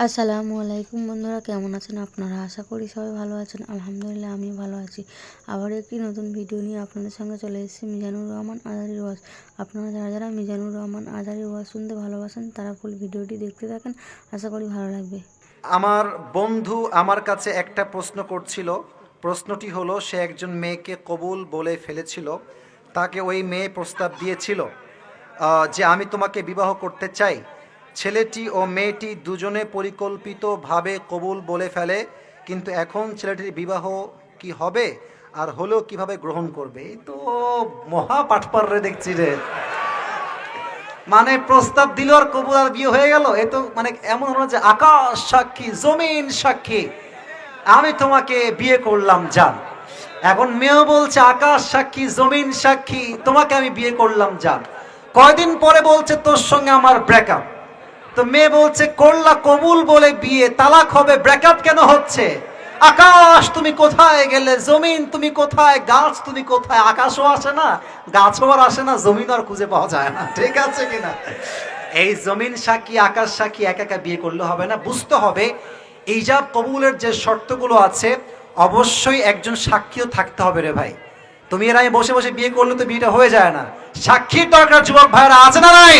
আসসালামু আলাইকুম বন্ধুরা, কেমন আছেন আপনারা? আশা করি সবাই ভালো আছেন। আলহামদুলিল্লাহ আমি ভালো আছি। আবার একটি নতুন ভিডিও নিয়ে আপনাদের সঙ্গে চলে এসেছি মিজানুর রহমান আজারির ওয়াজ। আপনারা যারা যারা মিজানুর রহমান আজারির ওয়াজ শুনতে ভালোবাসেন তারা ফুল ভিডিওটি দেখতে থাকেন, আশা করি ভালো লাগবে। আমার বন্ধু আমার কাছে একটা প্রশ্ন করছিল। প্রশ্নটি হলো, সে একজন মেয়েকে কবুল বলে ফেলেছিল। তাকে ওই মেয়ে প্রস্তাব দিয়েছিল যে আমি তোমাকে বিবাহ করতে চাই। ছেলেটি ও মেয়েটি দুজনে পরিকল্পিতভাবে কবুল বলে ফেলে, কিন্তু এখন ছেলেটির বিবাহ কি হবে আর হলেও কিভাবে গ্রহণ করবে? এই তো মহা পাঠপার রে দেখছি রে। মানে প্রস্তাব দিল আর কবুল আর বিয়ে হয়ে গেল। এ তো মানে এমন হলো যে আকাশ সাক্ষী জমিন সাক্ষী আমি তোমাকে বিয়ে করলাম জান। এখন মেয়েও বলছে আকাশ সাক্ষী জমিন সাক্ষী তোমাকে আমি বিয়ে করলাম জান। কয়দিন পরে বলছে তোর সঙ্গে আমার ব্রেকআপ। তো মেয়ে বলছে করলা কবুল বলে বিয়ে, তালাক হবে, ব্রেকআপ কেন হচ্ছে? আকাশ তুমি কোথায় গেলে, জমিন তুমি কোথায়, গাছ তুমি কোথায়? আকাশও আসে না, গাছও আর আসে না, জমিন আর খুঁজে পাওয়া যায় না। ঠিক আছে কিনা? এই জমিন সাক্ষী আকাশ সাক্ষী একা একা বিয়ে করলে হবে না, বুঝতে হবে ইজাব কবুলের যে শর্তগুলো আছে অবশ্যই একজন সাক্ষীও থাকতে হবে রে ভাই। তুমি এর আমি বসে বসে বিয়ে করলে তো বিয়েটা হয়ে যায় না, সাক্ষীর দরকার। যুবক ভাইরা আছে না নাই?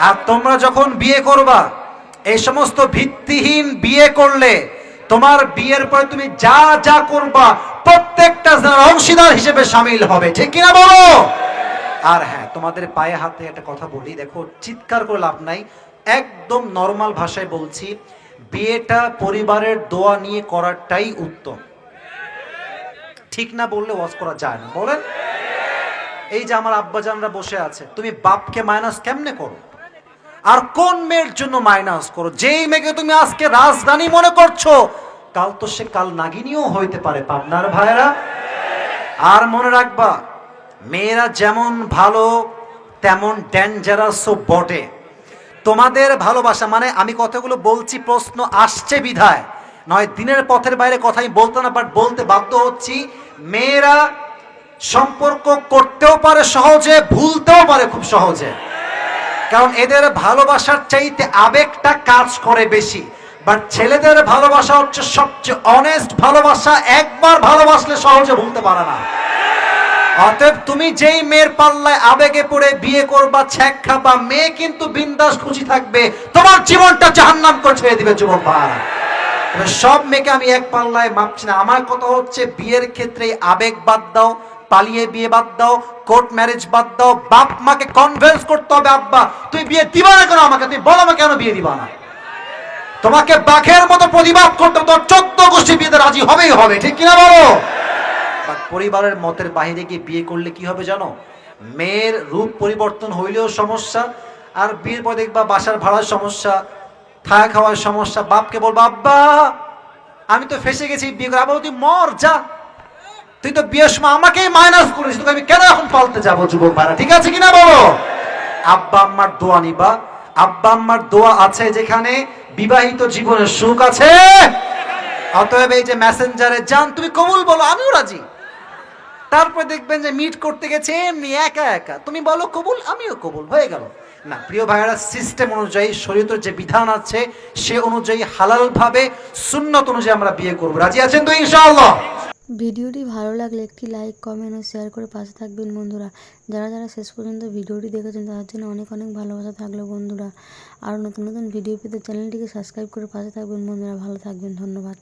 আর তোমরা যখন বিয়ে করবা, এই সমস্ত ভিত্তিহীন বিয়ে করলে তোমার বিয়ের পরে তুমি যা যা করবা প্রত্যেকটা অংশীদার হিসেবে সামিল হবে। ঠিক কিনা বলো? আর হ্যাঁ, তোমাদের পায়ে হাতে একটা কথা বলি, দেখো চিৎকার করে লাভ নাই, একদম নর্মাল ভাষায় বলছি, বিয়েটা পরিবারের দোয়া নিয়ে করাটাই উত্তম। ঠিক না বললে ওয়াজ করা যায় না, বলেন? এই যে আমার আব্বাজানরা বসে আছে, তুমি বাপকে মাইনাস কেমনে করো? আর কোন মেয়ের জন্য মাইনাস করো? যেই মেয়েকে তুমি আজকে রাজধানী মনে করছো, কাল তো সে কাল নাগিনীও হইতে পারে, পাবনার ভাইরা। আর মনে রাখবা, মেয়েরা যেমন ভালো তেমন ডেঞ্জারাসও বটে। তোমাদের ভালোবাসা মানে আমি কথাগুলো বলছি প্রশ্ন আসছে বিধায়, নয় দিনের পথের বাইরে কথা আমি বলতে না, বাট বলতে বাধ্য হচ্ছি। মেয়েরা সম্পর্ক করতেও পারে সহজে, ভুলতেও পারে খুব সহজে, কারণ এদের ভালোবাসার চাইতে আবেগটা কাজ করে বেশি। বাট ছেলেদের ভালোবাসা হচ্ছে সবচেয়ে অনেস্ট ভালোবাসা, একবার ভালোবাসলে সহজে ভুলতে পারে না। অতএব তুমি যেই মেয়ের পাল্লায় আবেগে পড়ে বিয়ে করবা, ছ্যাক খাবা, মেয়ে কিন্তু বিন্দাস খুশি থাকবে, তোমার জীবনটা জাহান্নাম করে ছেড়ে দিবে। যুবক ভাই, সব মেয়েকে আমি এক পাল্লায় মাপছি না। আমার কথা হচ্ছে বিয়ের ক্ষেত্রে আবেগ বাদ দাও, পালিয়ে বিয়ে বাদ দাও, কোর্ট ম্যারেজ বাদ দাও, বাপ মাকে কনভিন্স করতে হবে, আব্বা তুমি বিয়ে দিবা না কেন আমাকে, তুমি বলো আমাকে কেন বিয়ে দিবা না। তোমাকে বাঘের মতো প্রতিবাদ করতে হবে, 14 গোষ্ঠী বিয়েতে রাজি হবেই হবে। ঠিক কিনা বলো? পরিবারের মতের বাইরে গিয়ে বিয়ে করলে কি হবে জানো? মেয়ের রূপ পরিবর্তন হইলেও সমস্যা, আর বিয়ের পর দেখবা বাসার ভাড়ার সমস্যা, থাকা খাওয়ার সমস্যা। বাপকে বলবো আব্বা আমি তো ফেসে গেছি বিয়ে করে। আব্বা তুই মর যা, তুই তো বিয়ের সময় আমাকেই মাইনাস করেছিস, তোকে আমি কেন এখন পালতে যাবো? যুবক ভাইরা ঠিক আছে কিনা বলো? আব্বা আম্মার দোয়া নিবা। আব্বা আম্মার দোয়া আছে যেখানে, বিবাহিত জীবনের সুখ আছে। অতএব এই যে মেসেঞ্জারে যান, তুমি কবুল বলো, আমিও রাজি। তারপর দেখবেন যে মিট করতে গেছে এমনি একা একা, তুমি বলো কবুল, আমিও কবুল, হয়ে গেল। না প্রিয় ভাইয়েরা, সিস্টেম অনুযায়ী শরীয়তের যে বিধান আছে সে অনুযায়ী হালাল ভাবে সুন্নত অনুযায়ী আমরা বিয়ে করব। রাজি আছেন তো ইনশাআল্লাহ? ভিডিওটি ভালো লাগলে একটি লাইক, কমেন্ট ও শেয়ার করে পাশে থাকবেন বন্ধুরা। যারা যারা শেষ পর্যন্ত ভিডিওটি দেখেছেন তাদের জন্য অনেক অনেক ভালোবাসা থাকলো বন্ধুরা। আর নতুন নতুন ভিডিও পেতে চ্যানেলটিকে সাবস্ক্রাইব করে পাশে থাকবেন বন্ধুরা। ভালো থাকবেন, ধন্যবাদ।